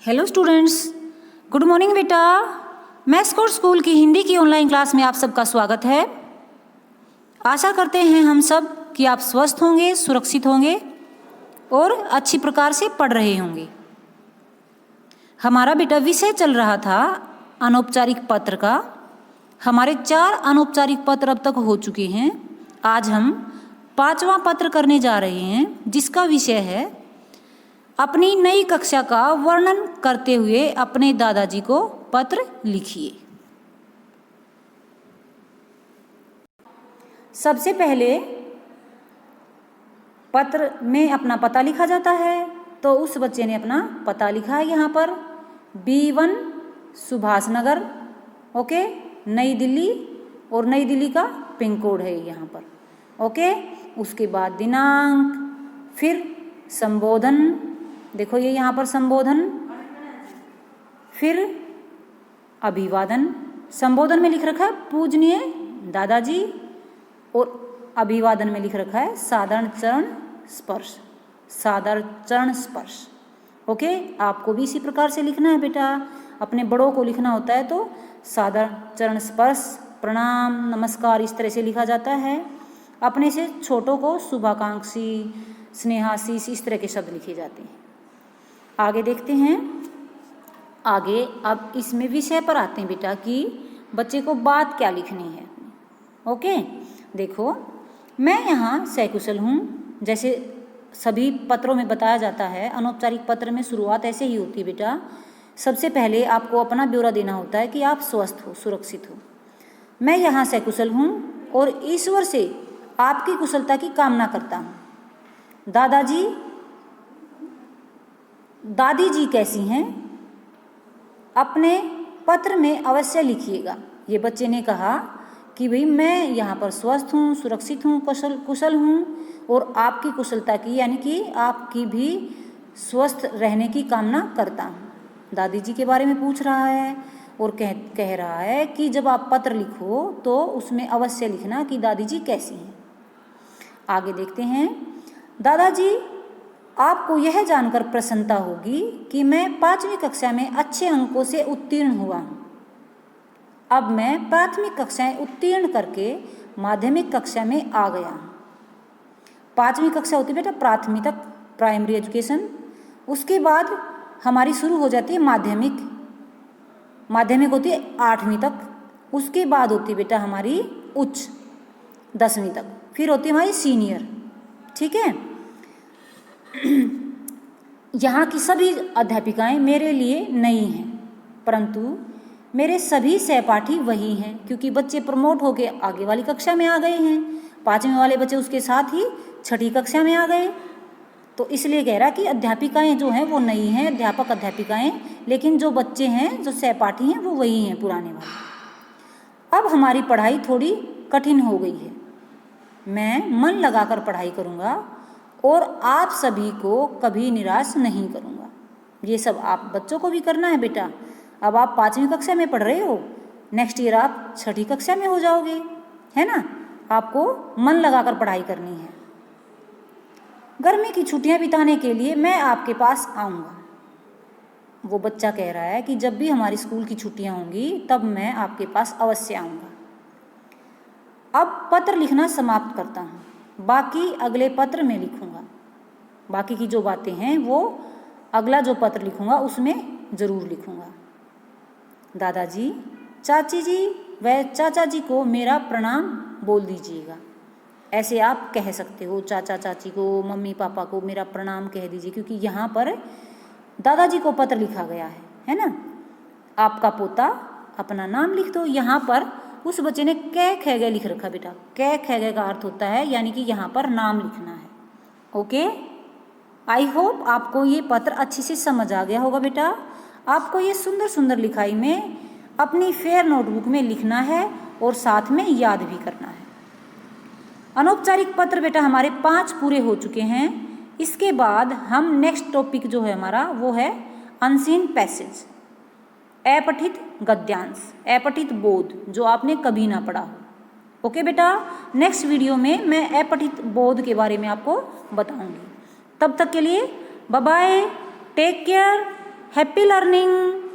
Hello students, good morning बेटा। Maths course school की हिंदी की ऑनलाइन क्लास में आप सबका स्वागत है। आशा करते हैं हम सब कि आप स्वस्थ होंगे, सुरक्षित होंगे और अच्छी प्रकार से पढ़ रहे होंगे। हमारा बेटा विषय चल रहा था अनौपचारिक पत्र का। हमारे 4 अनौपचारिक पत्र अब तक हो चुके हैं। आज हम 5वां पत्र करने जा रहे हैं, जिसका विषय है अपनी नई कक्षा का वर्णन करते हुए अपने दादाजी को पत्र लिखिए। सबसे पहले पत्र में अपना पता लिखा जाता है, तो उस बच्चे ने अपना पता लिखा है यहाँ पर B1 सुभाष नगर, ओके, नई दिल्ली, और नई दिल्ली का पिन कोड है यहाँ पर, ओके। उसके बाद दिनांक, फिर संबोधन, देखो ये यहाँ पर संबोधन, फिर अभिवादन। संबोधन में लिख रखा है पूजनीय दादाजी, और अभिवादन में लिख रखा है साधारण चरण स्पर्श, साधारण चरण स्पर्श, ओके। आपको भी इसी प्रकार से लिखना है बेटा। अपने बड़ों को लिखना होता है तो साधारण चरण स्पर्श, प्रणाम, नमस्कार, इस तरह से लिखा जाता है। अपने से छोटों को शुभाकांक्षी, स्नेहाशीष, इस तरह के शब्द लिखे जाते हैं। आगे देखते हैं। आगे अब इसमें विषय पर आते हैं बेटा कि बच्चे को बात क्या लिखनी है, ओके। देखो मैं यहाँ सकुशल हूँ, जैसे सभी पत्रों में बताया जाता है। अनौपचारिक पत्र में शुरुआत ऐसे ही होती है बेटा। सबसे पहले आपको अपना ब्यौरा देना होता है कि आप स्वस्थ हो, सुरक्षित हो। मैं यहाँ सकुशल हूँ और ईश्वर से आपकी कुशलता की कामना करता हूँ। दादी जी कैसी हैं, अपने पत्र में अवश्य लिखिएगा। ये बच्चे ने कहा कि भाई मैं यहाँ पर स्वस्थ हूँ, सुरक्षित हूँ, कुशल हूँ, और आपकी कुशलता की यानी कि आपकी भी स्वस्थ रहने की कामना करता हूँ। दादी जी के बारे में पूछ रहा है और कह रहा है कि जब आप पत्र लिखो तो उसमें अवश्य लिखना कि दादी जी कैसी हैं। आगे देखते हैं। दादाजी, आपको यह जानकर प्रसन्नता होगी कि मैं 5वीं कक्षा में अच्छे अंकों से उत्तीर्ण हुआ हूँ। अब मैं प्राथमिक कक्षाएं उत्तीर्ण करके माध्यमिक कक्षा में आ गया हूँ। 5वीं कक्षा होती है बेटा प्राथमिक तक, प्राइमरी एजुकेशन। उसके बाद हमारी शुरू हो जाती है माध्यमिक। माध्यमिक होती है 8वीं तक। उसके बाद होती है बेटा हमारी उच्च 10वीं तक। फिर होती है हमारी सीनियर, ठीक है। यहाँ की सभी अध्यापिकाएं मेरे लिए नई हैं, परंतु मेरे सभी सहपाठी वही हैं, क्योंकि बच्चे प्रमोट होके आगे वाली कक्षा में आ गए हैं। 5वीं वाले बच्चे उसके साथ ही 6ठी कक्षा में आ गए। तो इसलिए कह रहा कि अध्यापिकाएं जो हैं वो नई हैं, अध्यापक अध्यापिकाएं, लेकिन जो बच्चे हैं, जो सहपाठी हैं, वो वही हैं, पुराने वाले। अब हमारी पढ़ाई थोड़ी कठिन हो गई है। मैं मन लगाकर पढ़ाई करूँगा और आप सभी को कभी निराश नहीं करूँगा। ये सब आप बच्चों को भी करना है बेटा। अब आप 5वीं कक्षा में पढ़ रहे हो, नेक्स्ट ईयर आप 6ठी कक्षा में हो जाओगे, है ना। आपको मन लगाकर पढ़ाई करनी है। गर्मी की छुट्टियां बिताने के लिए मैं आपके पास आऊँगा। वो बच्चा कह रहा है कि जब भी हमारी स्कूल की छुट्टियां होंगी तब मैं आपके पास अवश्य आऊँगा। अब पत्र लिखना समाप्त करता हूँ, बाकी अगले पत्र में लिखूँगा। बाकी की जो बातें हैं वो अगला जो पत्र लिखूँगा उसमें ज़रूर लिखूँगा। दादाजी, चाची जी व चाचा जी को मेरा प्रणाम बोल दीजिएगा। ऐसे आप कह सकते हो, चाचा चाची को, मम्मी पापा को मेरा प्रणाम कह दीजिए, क्योंकि यहाँ पर दादाजी को पत्र लिखा गया है ना। आपका पोता अपना नाम लिख दो। यहाँ पर उस बच्चे ने कै खे गए लिख रखा बेटा। कै खे गए का अर्थ होता है यानी कि यहाँ पर नाम लिखना है, ओके। आई होप आपको ये पत्र अच्छे से समझ आ गया होगा बेटा। आपको ये सुंदर सुंदर लिखाई में अपनी फेयर नोटबुक में लिखना है और साथ में याद भी करना है। अनौपचारिक पत्र बेटा हमारे 5 पूरे हो चुके हैं। इसके बाद हम नेक्स्ट टॉपिक जो है हमारा वो है अनसीन पैसेज, अपठित गद्यांश, अपठित बोध, जो आपने कभी ना पढ़ा हो, ओके बेटा। नेक्स्ट वीडियो में मैं अपठित बोध के बारे में आपको बताऊंगी। तब तक के लिए bye bye, take care, happy learning.